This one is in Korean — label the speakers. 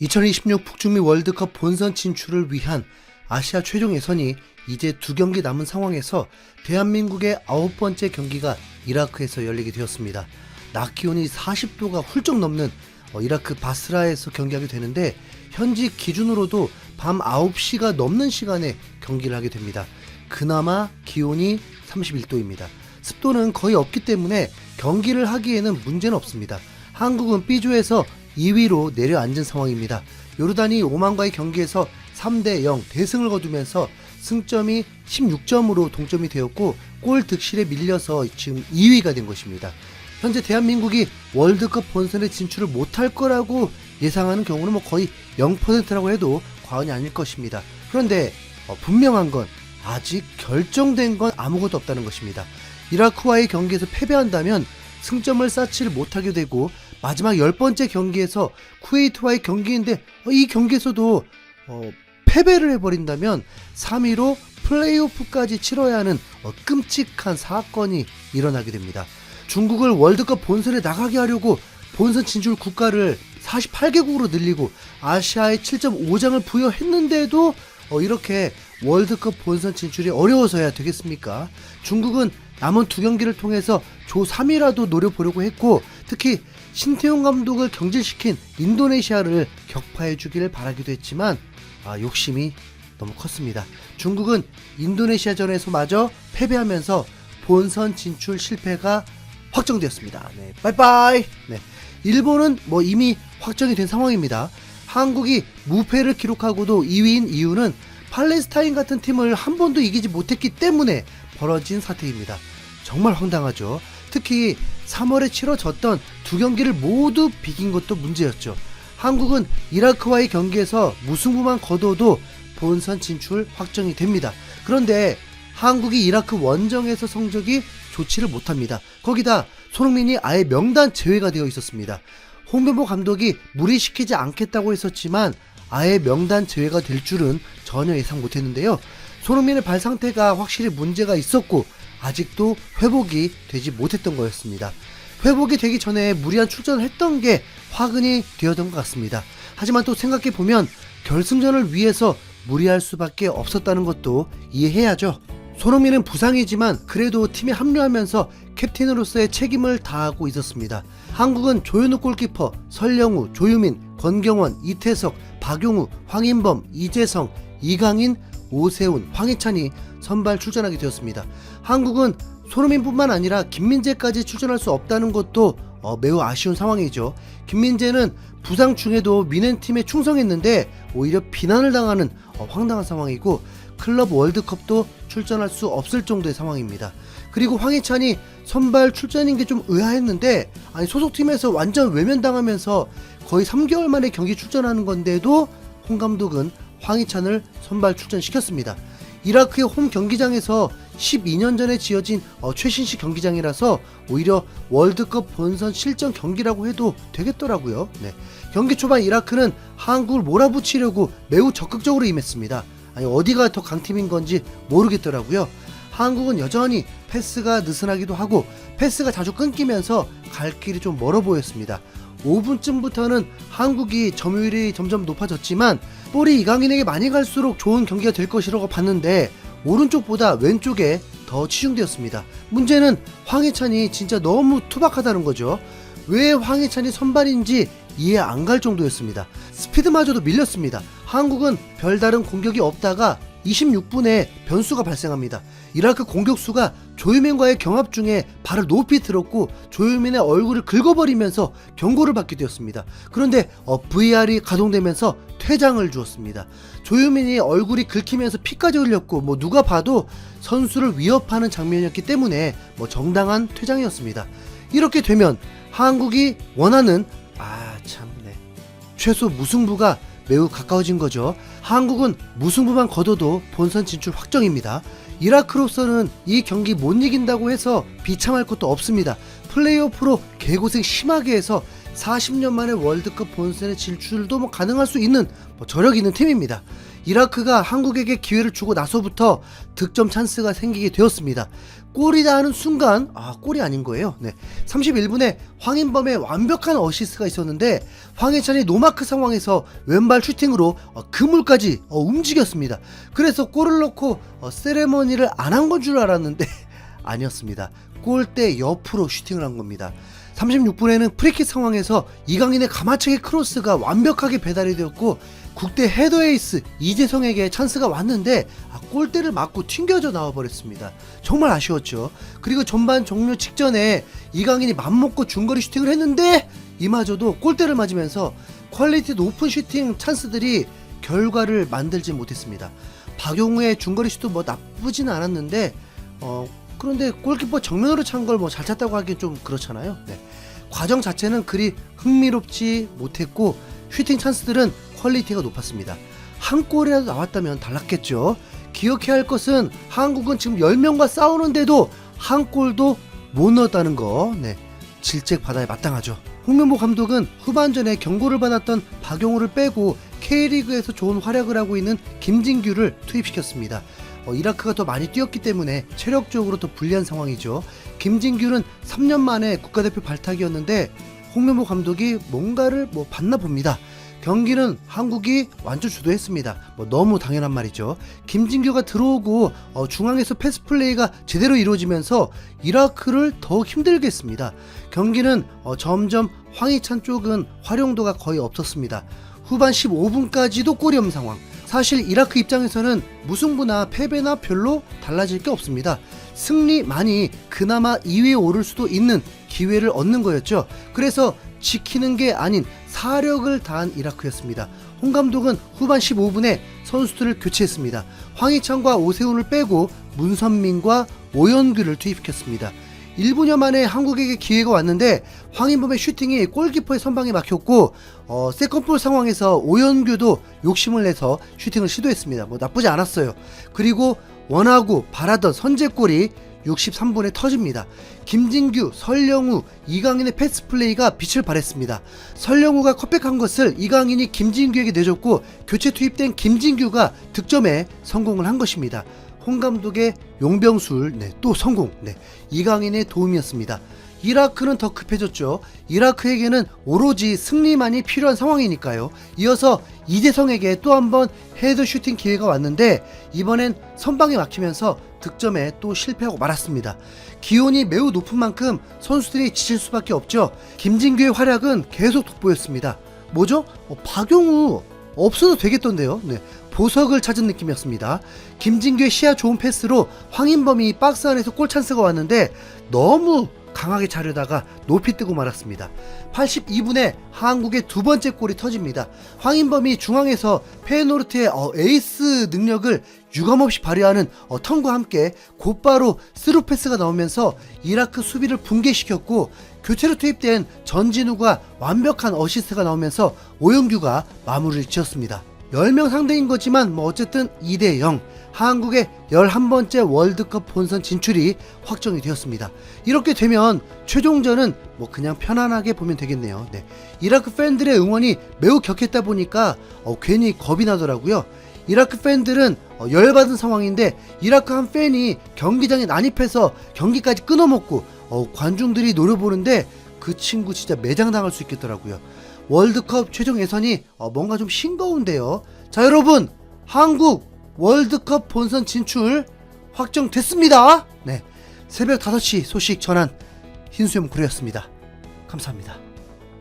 Speaker 1: 2026 북중미 월드컵 본선 진출을 위한 아시아 최종 예선이 이제 2경기 남은 상황에서 대한민국의 9번째 경기가 이라크에서 열리게 되었습니다. 낮 기온이 40도가 훌쩍 넘는 이라크 바스라에서 경기하게 되는데 현지 기준으로도 밤 9시가 넘는 시간에 경기를 하게 됩니다. 그나마 기온이 31도입니다. 습도는 거의 없기 때문에 경기를 하기에는 문제는 없습니다. 한국은 B조에서 2위로 내려앉은 상황입니다. 요르단이 오만과의 경기에서 3대0 대승을 거두면서 승점이 16점으로 동점이 되었고 골 득실에 밀려서 지금 2위가 된 것입니다. 현재 대한민국이 월드컵 본선에 진출을 못할 거라고 예상하는 경우는 거의 0%라고 해도 과언이 아닐 것입니다. 그런데 분명한 건 아직 결정된 건 아무것도 없다는 것입니다. 이라크와의 경기에서 패배한다면 승점을 쌓지를 못하게 되고 마지막 10번째 경기에서 쿠웨이트와의 경기인데 이 경기에서도 패배를 해버린다면 3위로 플레이오프까지 치러야 하는 끔찍한 사건이 일어나게 됩니다. 중국을 월드컵 본선에 나가게 하려고 본선 진출 국가를 48개국으로 늘리고 아시아에 7.5장을 부여했는데도 이렇게 월드컵 본선 진출이 어려워서야 되겠습니까? 중국은 남은 2경기를 통해서 조 3위라도 노려보려고 했고 특히 신태용 감독을 경질시킨 인도네시아를 격파해 주기를 바라기도 했지만 욕심이 너무 컸습니다. 중국은 인도네시아전에서 마저 패배하면서 본선 진출 실패가 확정되었습니다. 네, 빠이빠이. 네, 일본은 이미 확정이 된 상황입니다. 한국이 무패를 기록하고도 2위인 이유는 팔레스타인 같은 팀을 한 번도 이기지 못했기 때문에 벌어진 사태입니다. 정말 황당하죠. 특히 3월에 치러졌던 2경기를 모두 비긴 것도 문제였죠. 한국은 이라크와의 경기에서 무승부만 거둬도 본선 진출 확정이 됩니다. 그런데 한국이 이라크 원정에서 성적이 좋지를 못합니다. 거기다 손흥민이 아예 명단 제외가 되어 있었습니다. 홍명보 감독이 무리시키지 않겠다고 했었지만 아예 명단 제외가 될 줄은 전혀 예상 못했는데요. 손흥민의 발 상태가 확실히 문제가 있었고 아직도 회복이 되지 못했던 거였습니다. 회복이 되기 전에 무리한 출전을 했던 게 화근이 되었던 것 같습니다. 하지만 또 생각해보면 결승전을 위해서 무리할 수밖에 없었다는 것도 이해해야죠. 손흥민은 부상이지만 그래도 팀에 합류하면서 캡틴으로서의 책임을 다하고 있었습니다. 한국은 조현우 골키퍼, 설령우, 조유민, 권경원, 이태석, 박용우, 황인범, 이재성, 이강인, 오세훈, 황희찬이 선발 출전하게 되었습니다. 한국은 손흥민뿐만 아니라 김민재까지 출전할 수 없다는 것도 매우 아쉬운 상황이죠. 김민재는 부상 중에도 미넨팀에 충성했는데 오히려 비난을 당하는 황당한 상황이고 클럽 월드컵도 출전할 수 없을 정도의 상황입니다. 그리고 황희찬이 선발 출전인 게 좀 의아했는데 소속팀에서 완전 외면당하면서 거의 3개월 만에 경기 출전하는 건데도 홍 감독은 황희찬을 선발 출전시켰습니다. 이라크의 홈 경기장에서 12년 전에 지어진 최신식 경기장이라서 오히려 월드컵 본선 실전 경기라고 해도 되겠더라고요. 네. 경기 초반 이라크는 한국을 몰아붙이려고 매우 적극적으로 임했습니다. 어디가 더 강팀인 건지 모르겠더라고요. 한국은 여전히 패스가 느슨하기도 하고 패스가 자주 끊기면서 갈 길이 좀 멀어 보였습니다. 5분쯤부터는 한국이 점유율이 점점 높아졌지만 볼이 이강인에게 많이 갈수록 좋은 경기가 될 것이라고 봤는데 오른쪽보다 왼쪽에 더 치중되었습니다. 문제는 황희찬이 진짜 너무 투박하다는 거죠. 왜 황희찬이 선발인지 이해 안 갈 정도였습니다. 스피드마저도 밀렸습니다. 한국은 별다른 공격이 없다가 26분에 변수가 발생합니다. 이라크 공격수가 조유민과의 경합 중에 발을 높이 들었고 조유민의 얼굴을 긁어버리면서 경고를 받게 되었습니다. 그런데 VR이 가동되면서 퇴장을 주었습니다. 조유민이 얼굴이 긁히면서 피까지 흘렸고 누가 봐도 선수를 위협하는 장면이었기 때문에 정당한 퇴장이었습니다. 이렇게 되면 한국이 원하는 최소 무승부가 매우 가까워진 거죠. 한국은 무승부만 거둬도 본선 진출 확정입니다. 이라크로서는 이 경기 못 이긴다고 해서 비참할 것도 없습니다. 플레이오프로 개고생 심하게 해서 40년 만에 월드컵 본선에 진출도 뭐 가능할 수 있는 뭐 저력 있는 팀입니다. 이라크가 한국에게 기회를 주고 나서부터 득점 찬스가 생기게 되었습니다. 골이다 하는 순간 골이 아닌 거예요. 31분에 황인범의 완벽한 어시스트가 있었는데 황희찬이 노마크 상황에서 왼발 슈팅으로 그물까지 움직였습니다. 그래서 골을 넣고 세레머니를 안 한 건 줄 알았는데 아니었습니다. 골대 옆으로 슈팅을 한 겁니다. 36분에는 프리킥 상황에서 이강인의 가마차기 크로스가 완벽하게 배달이 되었고 국대 헤더 에이스 이재성에게 찬스가 왔는데 골대를 맞고 튕겨져 나와버렸습니다. 정말 아쉬웠죠. 그리고 전반 종료 직전에 이강인이 맘먹고 중거리 슈팅을 했는데 이마저도 골대를 맞으면서 퀄리티 높은 슈팅 찬스들이 결과를 만들지 못했습니다. 박용우의 중거리 슈트 뭐 나쁘진 않았는데 그런데 골키퍼 정면으로 찬 걸 뭐 잘 찼다고 하기엔 좀 그렇잖아요. 과정 자체는 그리 흥미롭지 못했고 슈팅 찬스들은 퀄리티가 높았습니다. 한 골이라도 나왔다면 달랐겠죠. 기억해야 할 것은 한국은 지금 10명과 싸우는데도 한 골도 못 넣었다는 거. 질책 받아야 마땅하죠. 홍명보 감독은 후반전에 경고를 받았던 박용우를 빼고 K리그에서 좋은 활약을 하고 있는 김진규를 투입시켰습니다. 이라크가 더 많이 뛰었기 때문에 체력적으로 더 불리한 상황이죠. 김진규는 3년 만에 국가대표 발탁이었는데 홍명보 감독이 뭔가를 봤나 봅니다. 경기는 한국이 완전 주도했습니다. 너무 당연한 말이죠. 김진규가 들어오고 중앙에서 패스 플레이가 제대로 이루어지면서 이라크를 더 힘들게 했습니다. 경기는 점점 황희찬 쪽은 활용도가 거의 없었습니다. 후반 15분까지도 골이 없는 상황. 사실 이라크 입장에서는 무승부나 패배나 별로 달라질 게 없습니다. 승리만이 그나마 2위에 오를 수도 있는 기회를 얻는 거였죠. 그래서 지키는 게 아닌 사력을 다한 이라크였습니다. 홍 감독은 후반 15분에 선수들을 교체했습니다. 황희찬과 오세훈을 빼고 문선민과 오연규를 투입시켰습니다. 1분여 만에 한국에게 기회가 왔는데 황인범의 슈팅이 골키퍼의 선방에 막혔고 세컨볼 상황에서 오연규도 욕심을 내서 슈팅을 시도했습니다. 나쁘지 않았어요. 그리고 원하고 바라던 선제골이 63분에 터집니다. 김진규, 설령우, 이강인의 패스 플레이가 빛을 발했습니다. 설령우가 컷백한 것을 이강인이 김진규에게 내줬고 교체 투입된 김진규가 득점에 성공을 한 것입니다. 홍 감독의 용병술 또 성공. 이강인의 도움이었습니다. 이라크는 더 급해졌죠. 이라크에게는 오로지 승리만이 필요한 상황이니까요. 이어서 이재성에게 또 한 번 헤드 슈팅 기회가 왔는데 이번엔 선방에 막히면서 득점에 또 실패하고 말았습니다. 기온이 매우 높은 만큼 선수들이 지칠 수밖에 없죠. 김진규의 활약은 계속 돋보였습니다. 뭐죠? 박용우 없어도 되겠던데요. 보석을 찾은 느낌이었습니다. 김진규의 시야 좋은 패스로 황인범이 박스 안에서 골 찬스가 왔는데 너무 강하게 자르다가 높이 뜨고 말았습니다. 82분에 한국의 두 번째 골이 터집니다. 황인범이 중앙에서 페노르트의 에이스 능력을 유감없이 발휘하는 턴과 함께 곧바로 스루 패스가 나오면서 이라크 수비를 붕괴시켰고 교체로 투입된 전진우가 완벽한 어시스트가 나오면서 오영규가 마무리를 지었습니다. 10명 상대인 거지만 어쨌든 2대0 한국의 11번째 월드컵 본선 진출이 확정이 되었습니다. 이렇게 되면 최종전은 그냥 편안하게 보면 되겠네요. 이라크 팬들의 응원이 매우 격했다 보니까 괜히 겁이 나더라고요. 이라크 팬들은 열받은 상황인데 이라크 한 팬이 경기장에 난입해서 경기까지 끊어먹고 관중들이 노려보는데 그 친구 진짜 매장당할 수 있겠더라고요. 월드컵 최종 예선이 뭔가 좀 싱거운데요. 자, 여러분, 한국 월드컵 본선 진출 확정됐습니다. 새벽 5시 소식 전한 흰수염 구레였습니다. 감사합니다.